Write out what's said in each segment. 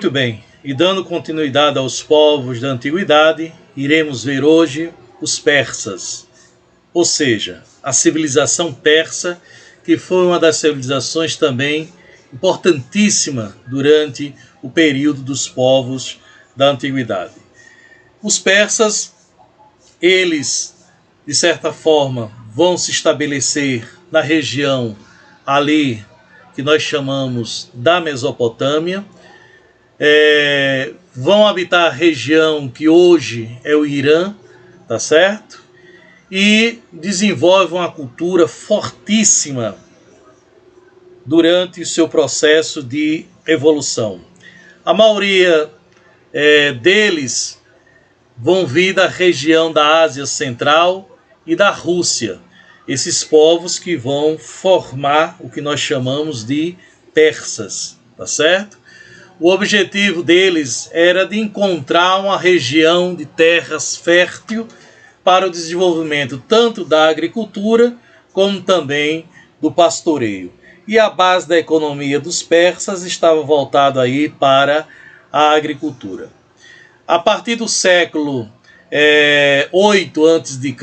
Muito bem, e dando continuidade aos povos da antiguidade, iremos ver hoje os persas, ou seja, a civilização persa, que foi uma das civilizações também importantíssima durante o período dos povos da antiguidade. Os persas, eles, de certa forma, vão se estabelecer na região ali que nós chamamos da Mesopotâmia, vão habitar a região que hoje é o Irã, tá certo? E desenvolvem uma cultura fortíssima durante o seu processo de evolução. A maioria deles vão vir da região da Ásia Central e da Rússia. Esses povos que vão formar o que nós chamamos de persas, tá certo? O objetivo deles era de encontrar uma região de terras fértil para o desenvolvimento tanto da agricultura como também do pastoreio. E a base da economia dos persas estava voltada aí para a agricultura. A partir do século 8 a.C.,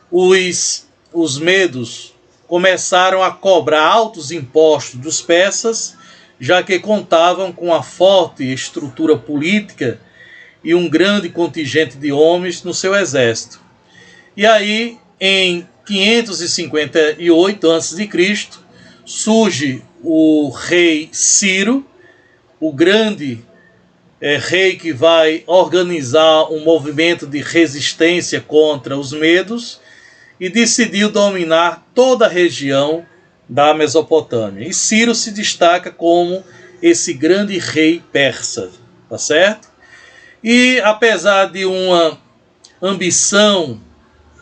os medos começaram a cobrar altos impostos dos persas, já que contavam com uma forte estrutura política e um grande contingente de homens no seu exército. E aí, em 558 a.C., surge o rei Ciro, o grande rei que vai organizar um movimento de resistência contra os medos e decidiu dominar toda a região da Mesopotâmia. E Ciro se destaca como esse grande rei persa, tá certo? E apesar de uma ambição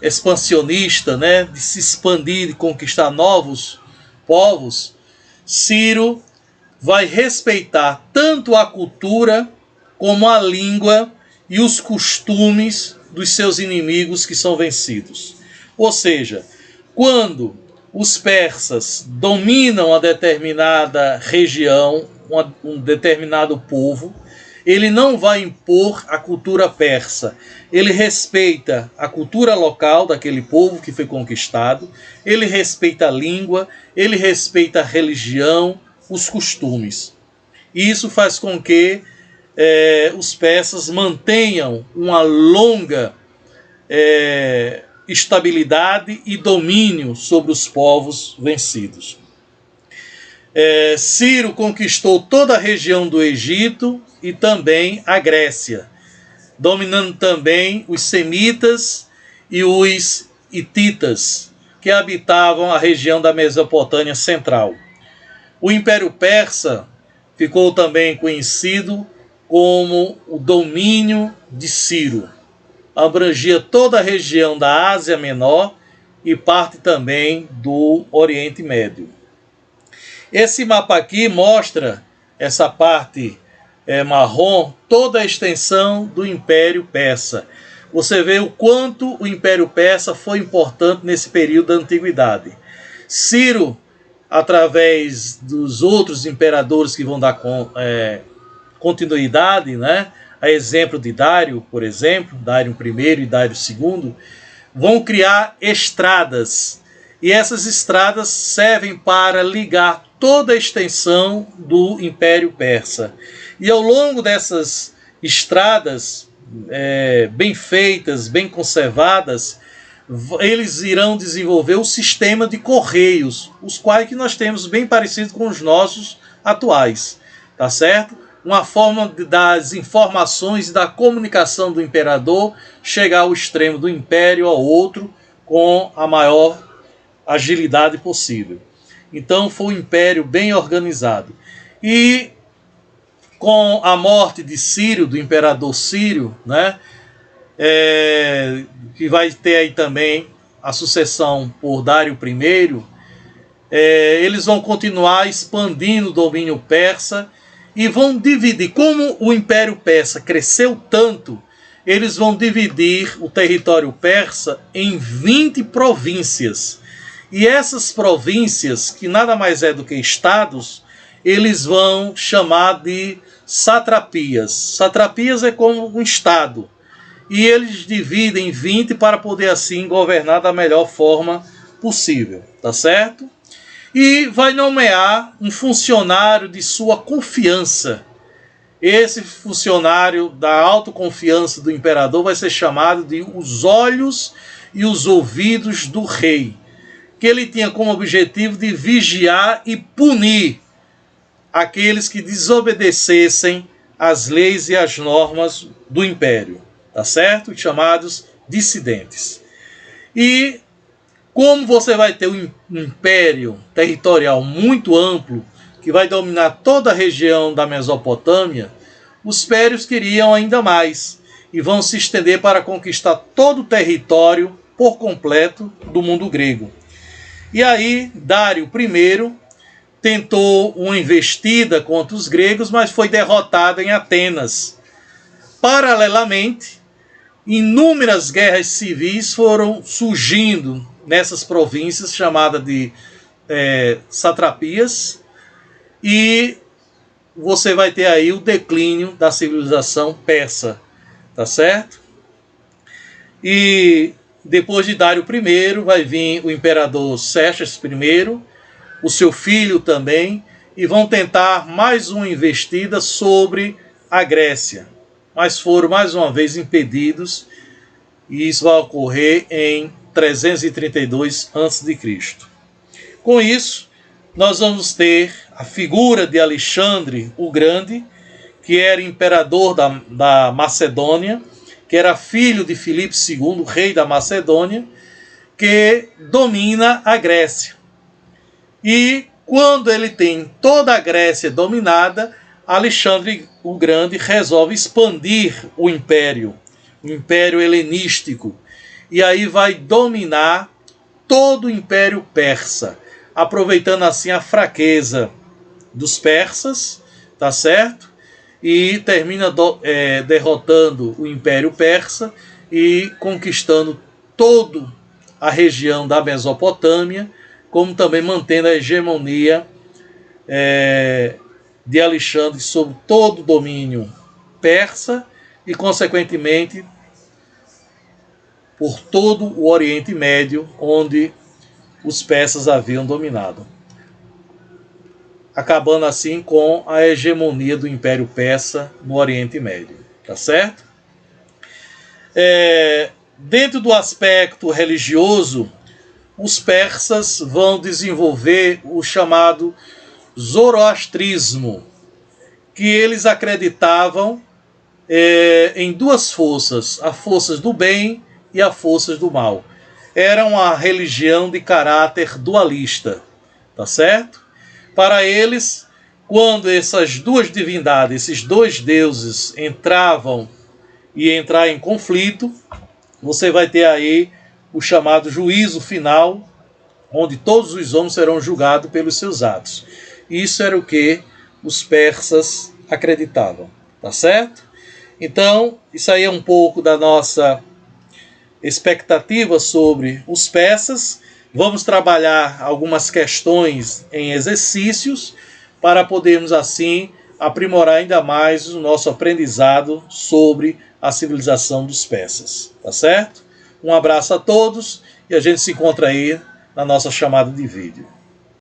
expansionista, né, de se expandir, de conquistar novos povos, Ciro vai respeitar tanto a cultura como a língua e os costumes dos seus inimigos que são vencidos. Ou seja, quando os persas dominam uma determinada região, um determinado povo, ele não vai impor a cultura persa. Ele respeita a cultura local daquele povo que foi conquistado, ele respeita a língua, ele respeita a religião, os costumes. E isso faz com que os persas mantenham uma longa estabilidade e domínio sobre os povos vencidos. Ciro conquistou toda a região do Egito e também a Grécia, dominando também os semitas e os hititas, que habitavam a região da Mesopotâmia central. O Império Persa ficou também conhecido como o domínio de Ciro. Abrangia toda a região da Ásia Menor e parte também do Oriente Médio. Esse mapa aqui mostra essa parte marrom, toda a extensão do Império Persa. Você vê o quanto o Império Persa foi importante nesse período da Antiguidade. Ciro, através dos outros imperadores que vão dar continuidade, né? A exemplo de Dário, por exemplo, Dário I e Dário II, vão criar estradas. E essas estradas servem para ligar toda a extensão do Império Persa. E ao longo dessas estradas bem feitas, bem conservadas, eles irão desenvolver o sistema de correios, os quais que nós temos bem parecido com os nossos atuais, tá certo? Uma forma das informações e da comunicação do imperador chegar ao extremo do império ao outro com a maior agilidade possível. Então foi um império bem organizado. E com a morte de Ciro, do imperador Ciro, né, que vai ter aí também a sucessão por Dário I, eles vão continuar expandindo o domínio persa e vão dividir. Como o Império Persa cresceu tanto, eles vão dividir o território persa em 20 províncias. E essas províncias, que nada mais é do que estados, eles vão chamar de satrapias. Satrapias é como um estado. E eles dividem em 20 para poder assim governar da melhor forma possível, tá certo? E vai nomear um funcionário de sua confiança. Esse funcionário da autoconfiança do imperador vai ser chamado de os olhos e os ouvidos do rei, que ele tinha como objetivo de vigiar e punir aqueles que desobedecessem às leis e às normas do império, tá certo? Chamados dissidentes. E como você vai ter um império territorial muito amplo, que vai dominar toda a região da Mesopotâmia, os périos queriam ainda mais e vão se estender para conquistar todo o território por completo do mundo grego. E aí, Dário I tentou uma investida contra os gregos, mas foi derrotado em Atenas. Paralelamente, inúmeras guerras civis foram surgindo nessas províncias chamadas de satrapias, e você vai ter aí o declínio da civilização persa, tá certo? E depois de Dário I vai vir o imperador Xerxes I, o seu filho também, e vão tentar mais uma investida sobre a Grécia, mas foram mais uma vez impedidos, e isso vai ocorrer em 332 a.C. Com isso, nós vamos ter a figura de Alexandre o Grande, que era imperador da Macedônia, que era filho de Filipe II, rei da Macedônia, que domina a Grécia. E quando ele tem toda a Grécia dominada, Alexandre o Grande resolve expandir o império helenístico, e aí vai dominar todo o Império Persa, aproveitando assim a fraqueza dos persas, tá certo? E termina derrotando o Império Persa e conquistando toda a região da Mesopotâmia, como também mantendo a hegemonia de Alexandre sobre todo o domínio persa e, consequentemente, por todo o Oriente Médio, onde os persas haviam dominado, acabando assim com a hegemonia do Império Persa no Oriente Médio, tá certo? Dentro do aspecto religioso, os persas vão desenvolver o chamado zoroastrismo, que eles acreditavam em duas forças, as forças do bem e as forças do mal. Era uma religião de caráter dualista, tá certo? Para eles, quando essas duas divindades, esses dois deuses entravam em conflito, você vai ter aí o chamado juízo final, onde todos os homens serão julgados pelos seus atos. Isso era o que os persas acreditavam, tá certo? Então, isso aí é um pouco da nossa expectativa sobre os persas. Vamos trabalhar algumas questões em exercícios para podermos assim aprimorar ainda mais o nosso aprendizado sobre a civilização dos persas, tá certo? Um abraço a todos e a gente se encontra aí na nossa chamada de vídeo.